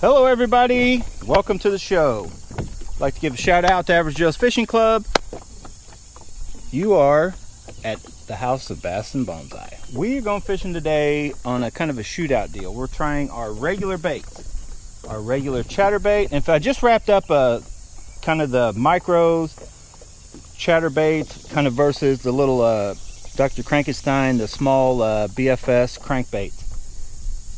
Hello everybody, welcome to the show. I'd like to give a shout out to Average Joe's Fishing Club. You are at the House of Bass and Bonsai. We are going fishing today on a kind of a shootout deal. We're trying our regular baits, our regular chatterbait. In fact, I just wrapped up kind of the micros, chatterbaits, kind of versus the little Dr. Frankenstein, the small BFS crankbait.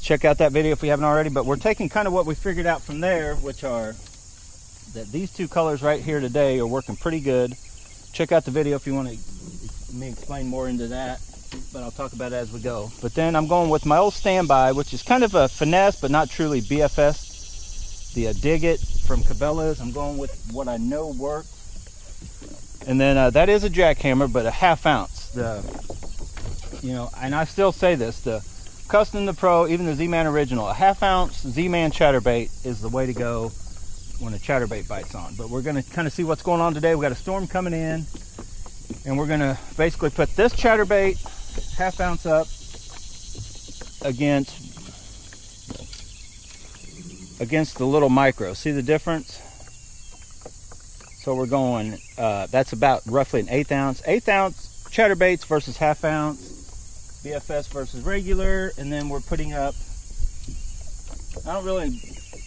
Check out that video if you haven't already, but we're taking kind of what we figured out from there, which are that these two colors right here today are working pretty good. Check out the video if you want me explain more into that, but I'll talk about it as we go. But then I'm going with my old standby, which is kind of a finesse but not truly BFS, the Dig It from Cabela's. I'm going with what I know works, and then that is a jackhammer, but a 1/2 ounce. And I still say this, the Custom, the Pro, even the Z-Man Original, a 1/2 ounce Z-Man chatterbait is the way to go when a chatterbait bites on. But we're going to kind of see what's going on today. We got a storm coming in, and we're going to basically put this chatterbait 1/2 ounce up against the little micro. See the difference? So we're going, that's about roughly an 1/8 ounce. 1/8 ounce chatterbaits versus 1/2 ounce. BFS versus regular, and then we're putting up, I don't really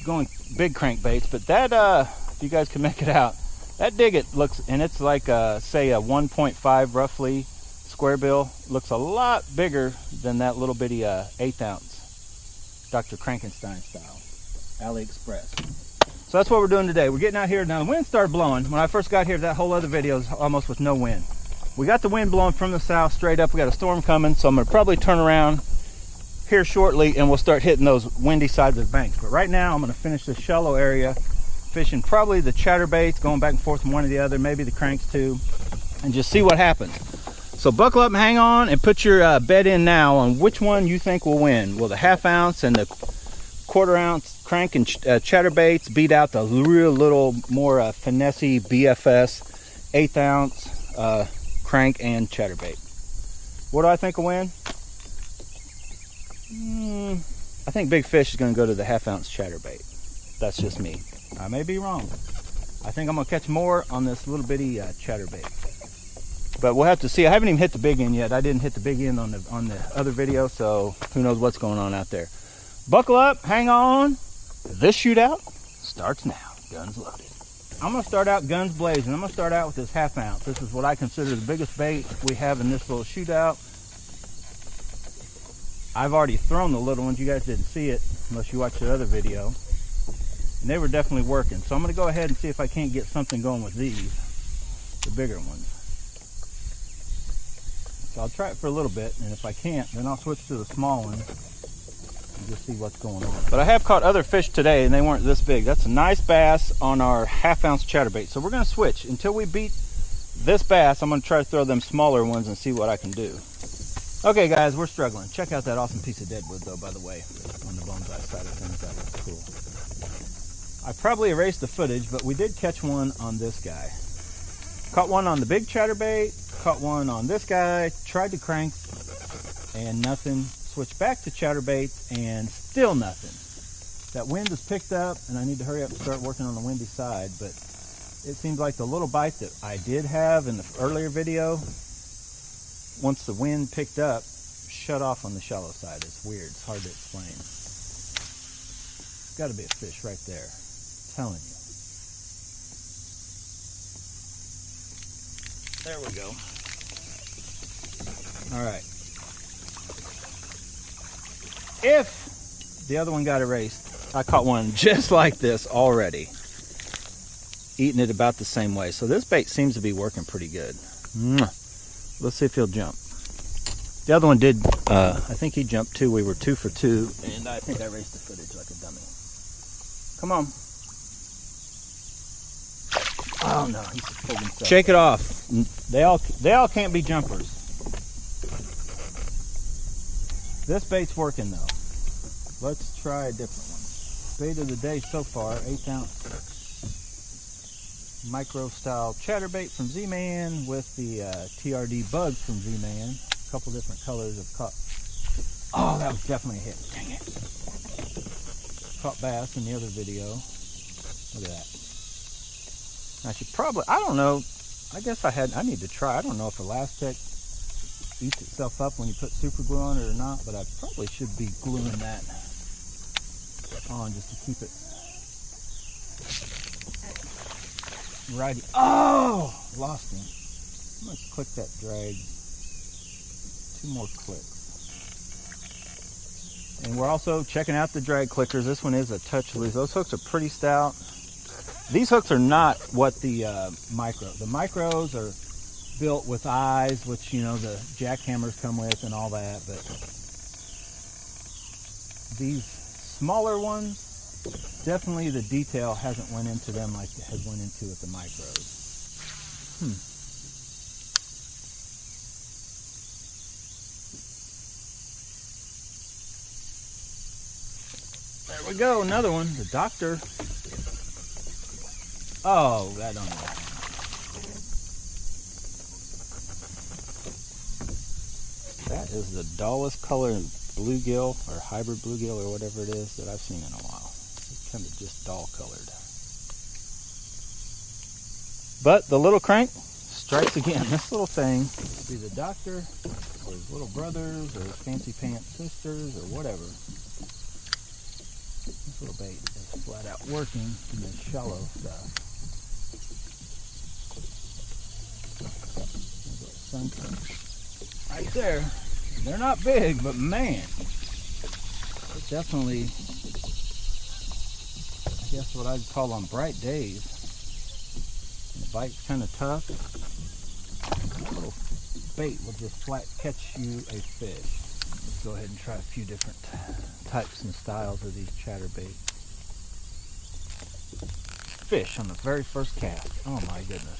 going big crankbaits, but that if you guys can make it out, that Dig It looks, and it's like say a 1.5 roughly Squarebill, looks a lot bigger than that little bitty 1/8 ounce Dr. Frankenstein style Aliexpress. So that's what we're doing today. We're getting out here now. The wind started blowing when I first got here. That whole other video is almost with no wind. We got the wind blowing from the south straight up. We got a storm coming, so I'm going to probably turn around here shortly and we'll start hitting those windy sides of the banks. But right now I'm going to finish this shallow area, fishing probably the chatterbaits, going back and forth from one to the other, maybe the cranks too, and just see what happens. So buckle up and hang on and put your bet in now on which one you think will win. Will the 1/2 ounce and the 1/4 ounce crank and chatterbaits beat out the real little more finessey BFS 1/8 ounce crank and chatterbait? What do I think will win? I think Big Fish is going to go to the 1/2 ounce chatterbait. That's just me. I may be wrong. I think I'm going to catch more on this little bitty chatterbait. But we'll have to see. I haven't even hit the big end yet. I didn't hit the big end on the other video, so who knows what's going on out there. Buckle up, hang on. This shootout starts now. Guns loaded. I'm going to start out guns blazing. I'm going to start out with this 1/2 ounce. This is what I consider the biggest bait we have in this little shootout. I've already thrown the little ones. You guys didn't see it unless you watched the other video. And they were definitely working. So I'm going to go ahead and see if I can't get something going with these, the bigger ones. So I'll try it for a little bit, and if I can't, then I'll switch to the small one. Just see what's going on. But I have caught other fish today and they weren't this big. That's a nice bass on our 1/2 ounce chatterbait. So we're going to switch until we beat this bass. I'm going to try to throw them smaller ones and see what I can do. Okay guys, we're struggling. Check out that awesome piece of deadwood though, by the way, on the bonsai side of things. That looks cool. I probably erased the footage, but we did catch one on this guy. Caught one on the big chatterbait, caught one on this guy, tried to crank and nothing. Switch back to chatterbaits and still nothing. That wind has picked up and I need to hurry up and start working on the windy side, but it seems like the little bite that I did have in the earlier video, once the wind picked up, shut off on the shallow side. It's weird. It's hard to explain. There's got to be a fish right there. I'm telling you. There we go. All right. If the other one got erased, I caught one just like this already, eating it about the same way. So this bait seems to be working pretty good. Let's see if he'll jump. The other one did, I think he jumped too. We were 2 for 2, and I think I erased the footage like a dummy. Come on. Oh no, he's just pulled himself. Shake it off. They all can't be jumpers. This bait's working though. Let's try a different one. Bait of the day so far, 1/8 ounce micro style chatterbait from Z-Man with the TRD bugs from Z-Man. A couple different colors of caught. Oh, that was definitely a hit. Dang it. caught bass in the other video. Look at that. I should probably, I don't know, I guess I need to try. I don't know if Elastic eats itself up when you put super glue on it or not, but I probably should be gluing that on just to keep it righty. Oh, lost him. I'm gonna click that drag. 2 more clicks. And we're also checking out the drag clickers. This one is a touch loose. Those hooks are pretty stout. These hooks are not what the micros are built with eyes, which, you know, the jackhammers come with and all that, but these smaller ones, definitely the detail hasn't went into them like it has went into with the micros. There we go, another one, the doctor. Oh, I don't know. That is the dullest color bluegill or hybrid bluegill or whatever it is that I've seen in a while. It's kind of just dull colored. But the little crank strikes again. This little thing could be the doctor or his little brothers or his fancy pants sisters or whatever. This little bait is flat out working in this shallow stuff. Right there. They're not big, but man, it's definitely, I guess what I'd call on bright days. The bite's kind of tough. That little bait will just flat catch you a fish. Let's go ahead and try a few different types and styles of these chatterbaits. Fish on the very first cast. Oh my goodness.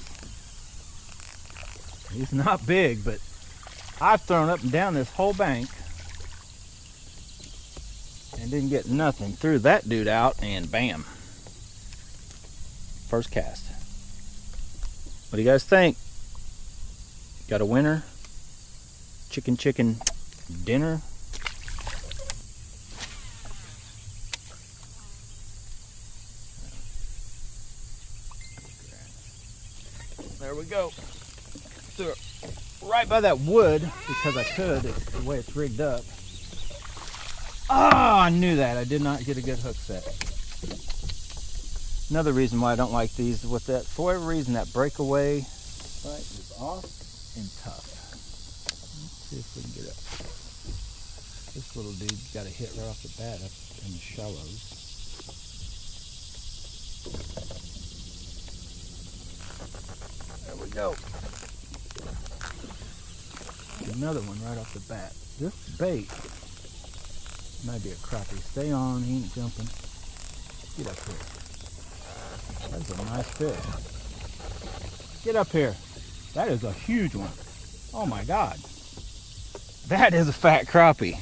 He's not big, but I've thrown up and down this whole bank and didn't get nothing. Threw that dude out and bam. First cast. What do you guys think? Got a winner? Chicken dinner? There we go. Threw it right by that wood because I could. It's the way it's rigged up. Ah, I knew that. I did not get a good hook set. Another reason why I don't like these, with that, for whatever reason, that breakaway right is off and tough. Let's see if we can get it. This little dude's got a hit right off the bat up in the shallows. There we go. Another one right off the bat. This bait might be a crappie. Stay on, he ain't jumping. Get up here. That's a nice fish. Get up here. That is a huge one. Oh my God. That is a fat crappie.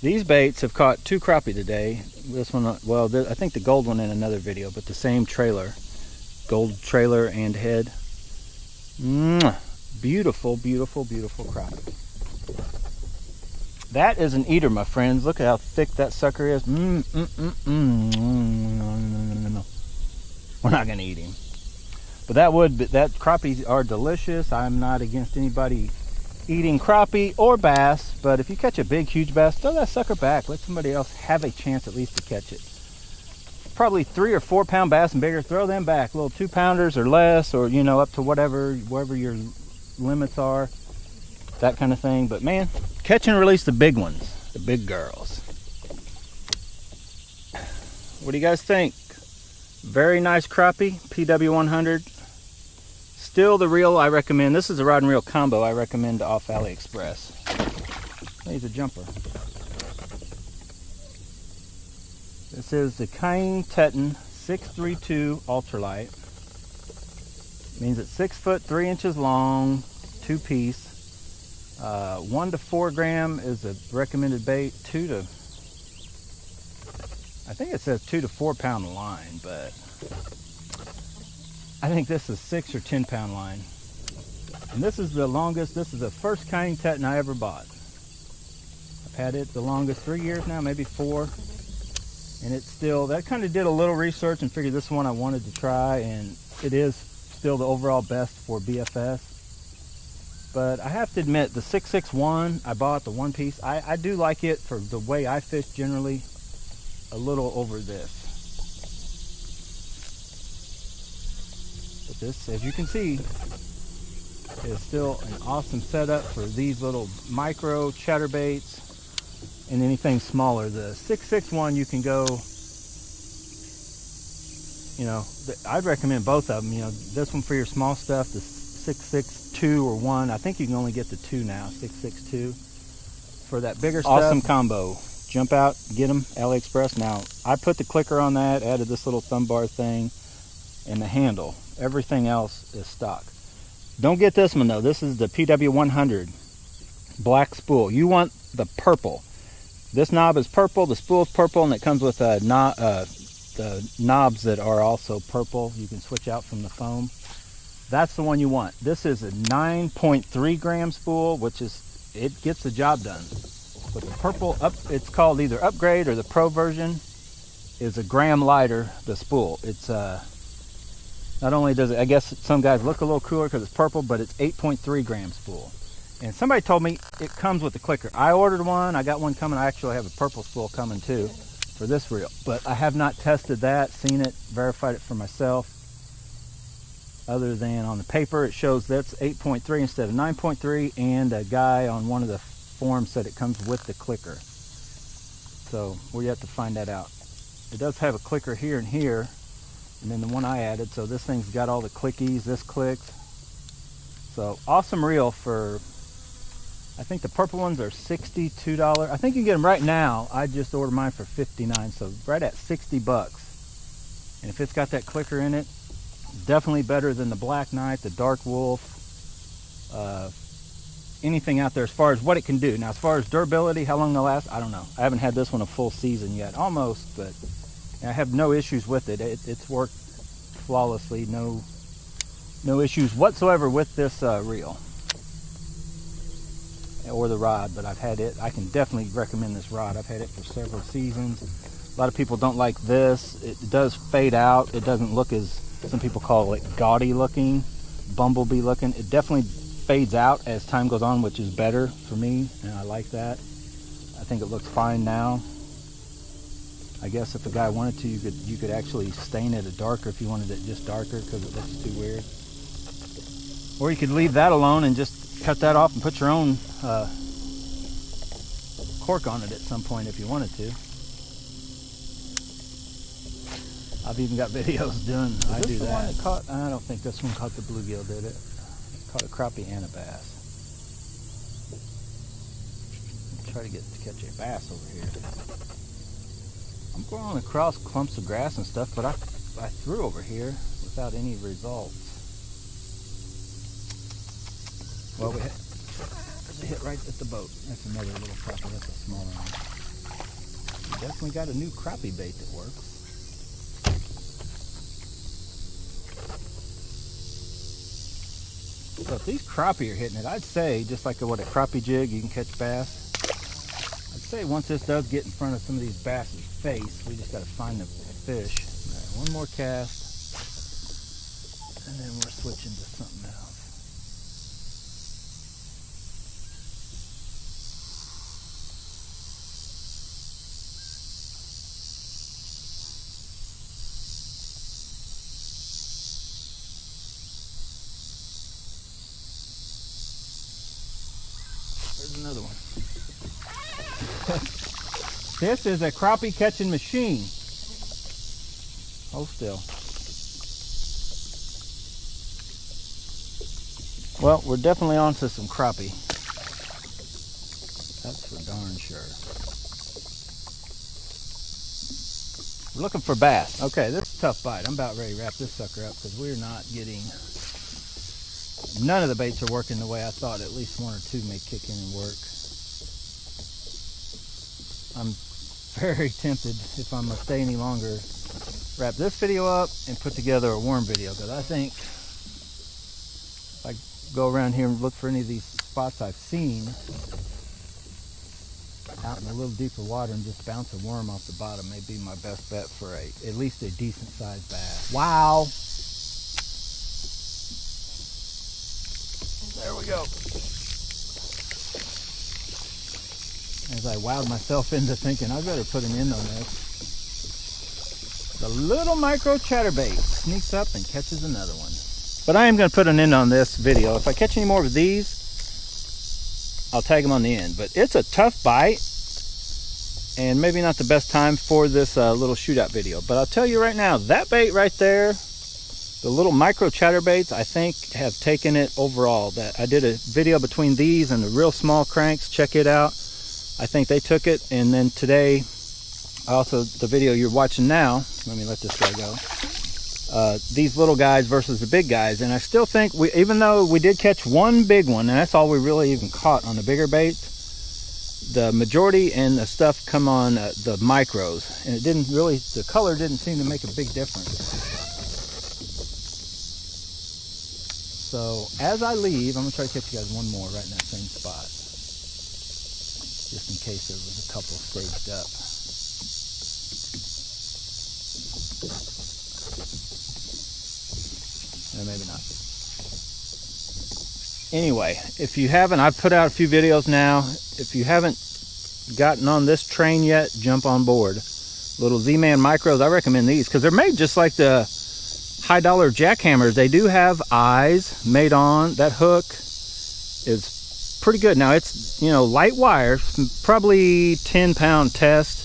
These baits have caught 2 crappie today. This one, well, I think the gold one in another video, but the same trailer. Gold trailer and head. Beautiful, beautiful, beautiful crappie. That is an eater, my friends. Look at how thick that sucker is. No. We're not gonna eat him. But that crappies are delicious. I'm not against anybody eating crappie or bass, but if you catch a big, huge bass, throw that sucker back. Let somebody else have a chance at least to catch it. Probably 3 or 4 pound bass and bigger, throw them back. Little 2 pounders or less, or, you know, up to whatever your limits are, that kind of thing. But man, catch and release the big ones, the big girls. What do you guys think? Very nice crappie, PW100. Still the reel I recommend. This is a rod and reel combo I recommend off Aliexpress. He's a jumper. This is the Kine Teton 632 ultralight. Means it's 6 foot 3 inches long, 2-piece. 1 to 4 gram is a recommended bait. I think it says 2 to 4 pound line, but I think this is 6 or 10 pound line. And this is the longest. This is the first Kine Teton I ever bought. I've had it the longest 3 years now, maybe 4. And it's still, that kind of did a little research and figured this one I wanted to try, and it is still the overall best for BFS. But I have to admit, the 661 I bought, the one piece, I do like it for the way I fish generally, a little over this. But this, as you can see, is still an awesome setup for these little micro chatterbaits and anything smaller. The 661, you can go, you know, I'd recommend both of them. You know, this one for your small stuff, the 662 or 1. I think you can only get the 2 now, 662. For that bigger stuff. Awesome combo. Jump out, get them, Aliexpress. Now, I put the clicker on that, added this little thumb bar thing, and the handle. Everything else is stock. Don't get this one though. This is the PW100 black spool. You want the purple. This knob is purple, the spool is purple, and it comes with the knobs that are also purple. You can switch out from the foam. That's the one you want. This is a 9.3 gram spool, which is, it gets the job done. But the purple, it's called either upgrade or the pro version, is a gram lighter, the spool. It's not only does it, I guess some guys look a little cooler because it's purple, but it's 8.3 gram spool. And somebody told me it comes with the clicker. I ordered one, I got one coming. I actually have a purple spool coming too for this reel. But I have not tested that, seen it, verified it for myself. Other than on the paper, it shows that's 8.3 instead of 9.3, and a guy on one of the forums said it comes with the clicker. So we have to find that out. It does have a clicker here and here, and then the one I added, so this thing's got all the clickies, this clicks. So awesome reel for, I think the purple ones are $62. I think you can get them right now. I just ordered mine for $59, so right at 60 bucks. And if it's got that clicker in it, definitely better than the Black Knight, the Dark Wolf, anything out there as far as what it can do. Now, as far as durability, how long they'll last, I don't know. I haven't had this one a full season yet, almost, but I have no issues with it. It's worked flawlessly, no issues whatsoever with this reel or the rod. But I've had it. I can definitely recommend this rod. I've had it for several seasons. A lot of people don't like this. It does fade out. It doesn't look as, some people call it gaudy looking, bumblebee looking. It definitely fades out as time goes on, which is better for me, and I like that. I think it looks fine now. I guess if a guy wanted to, you could actually stain it a darker if you wanted it just darker because it looks too weird. Or you could leave that alone and just cut that off and put your own cork on it at some point if you wanted to. I've even got videos doing, I do that. One that caught, I don't think this one caught the bluegill, did it? It caught a crappie and a bass. Try to catch a bass over here. I'm going across clumps of grass and stuff, but I threw over here without any results. Well, there's a hit right at the boat. That's another little crappie. That's a smaller one. We definitely got a new crappie bait that works. So if these crappie are hitting it, I'd say, just like what a crappie jig, you can catch bass. I'd say once this does get in front of some of these bass's face, we just got to find the fish. All right, one more cast, and then we're switching to something else. There's another one. This is a crappie catching machine. Hold still. Well, we're definitely onto some crappie. That's for darn sure. We're looking for bass. Okay, this is a tough bite. I'm about ready to wrap this sucker up because we're not getting, none of the baits are working the way I thought. At least one or two may kick in and work. I'm very tempted, if I'm going to stay any longer, wrap this video up and put together a worm video, because I think if I go around here and look for any of these spots I've seen, out in a little deeper water and just bounce a worm off the bottom may be my best bet for at least a decent sized bass. Wow. There we go. As I wowed myself into thinking I better put an end on this. The little micro chatterbait sneaks up and catches another one. But I am going to put an end on this video. If I catch any more of these, I'll tag them on the end. But it's a tough bite, and maybe not the best time for this little shootout video. But I'll tell you right now, that bait right there, the little micro chatterbaits, I think have taken it overall. That I did a video between these and the real small cranks. Check it out. I think they took it. And then today, also the video you're watching now, let me let this guy go. These little guys versus the big guys, and I still think even though we did catch one big one, and that's all we really even caught on the bigger baits, the majority and the stuff come on the micros, and it didn't really, the color didn't seem to make a big difference. So as I leave, I'm gonna try to catch you guys one more right in that same spot, just in case there was a couple staged up. Maybe not. Anyway, if you haven't, I've put out a few videos now. If you haven't gotten on this train yet, jump on board. Little Z-Man micros, I recommend these because they're made just like the high dollar jackhammers. They do have eyes made on. That hook is pretty good. Now it's, you know, light wire, probably 10-pound test.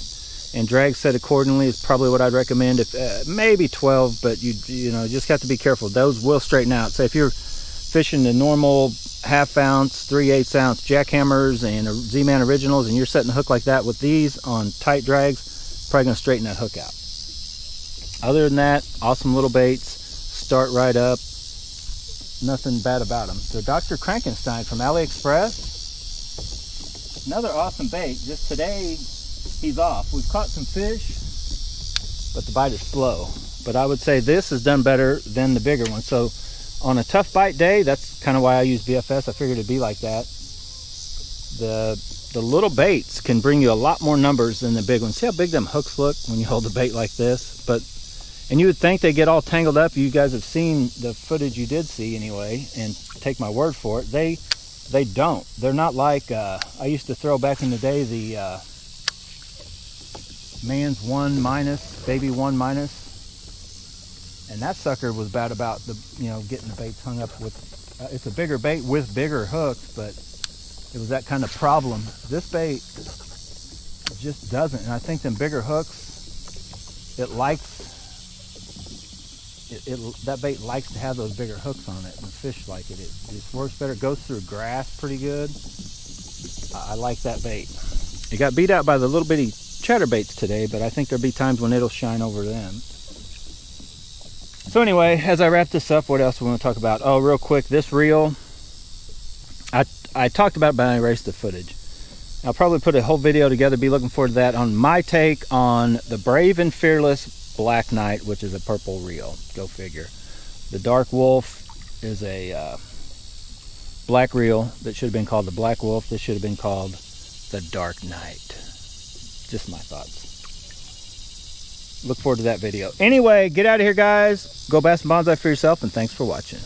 And drag set accordingly is probably what I'd recommend. If maybe 12, but you know, just have to be careful. Those will straighten out. So if you're fishing the normal 1/2 ounce, 3/8 ounce jackhammers and Z-Man originals, and you're setting the hook like that with these on tight drags, probably gonna straighten that hook out. Other than that, awesome little baits. Start right up. Nothing bad about them. So Dr. Frankenstein from Aliexpress. Another awesome bait. Just today, he's off. We've caught some fish, but the bite is slow. But I would say this is done better than the bigger one. So on a tough bite day, that's kind of why I use BFS. I figured it'd be like that. The little baits can bring you a lot more numbers than the big ones. See how big them hooks look when you hold the bait like this? And you would think they get all tangled up. You guys have seen the footage you did see anyway, and take my word for it. They don't. They're not like I used to throw back in the day, the man's 1-, baby 1-, and that sucker was bad about the, you know, getting the baits hung up with. It's a bigger bait with bigger hooks, but it was that kind of problem. This bait just doesn't, and I think them bigger hooks, that bait likes to have those bigger hooks on it, and the fish like it. It just works better. It goes through grass pretty good. I like that bait. It got beat out by the little bitty chatterbaits today, but I think there'll be times when it'll shine over them. So anyway, as I wrap this up, what else we want to talk about? Oh, real quick, this reel, I talked about it, but I erased the footage. I'll probably put a whole video together, be looking forward to that, on my take on the Brave and Fearless Black Knight, which is a purple reel. Go figure. The Dark Wolf is a black reel that should have been called the Black Wolf. This should have been called the Dark Knight. Just my thoughts. Look forward to that video. Anyway, get out of here, guys. Go bass and bonsai for yourself, and thanks for watching.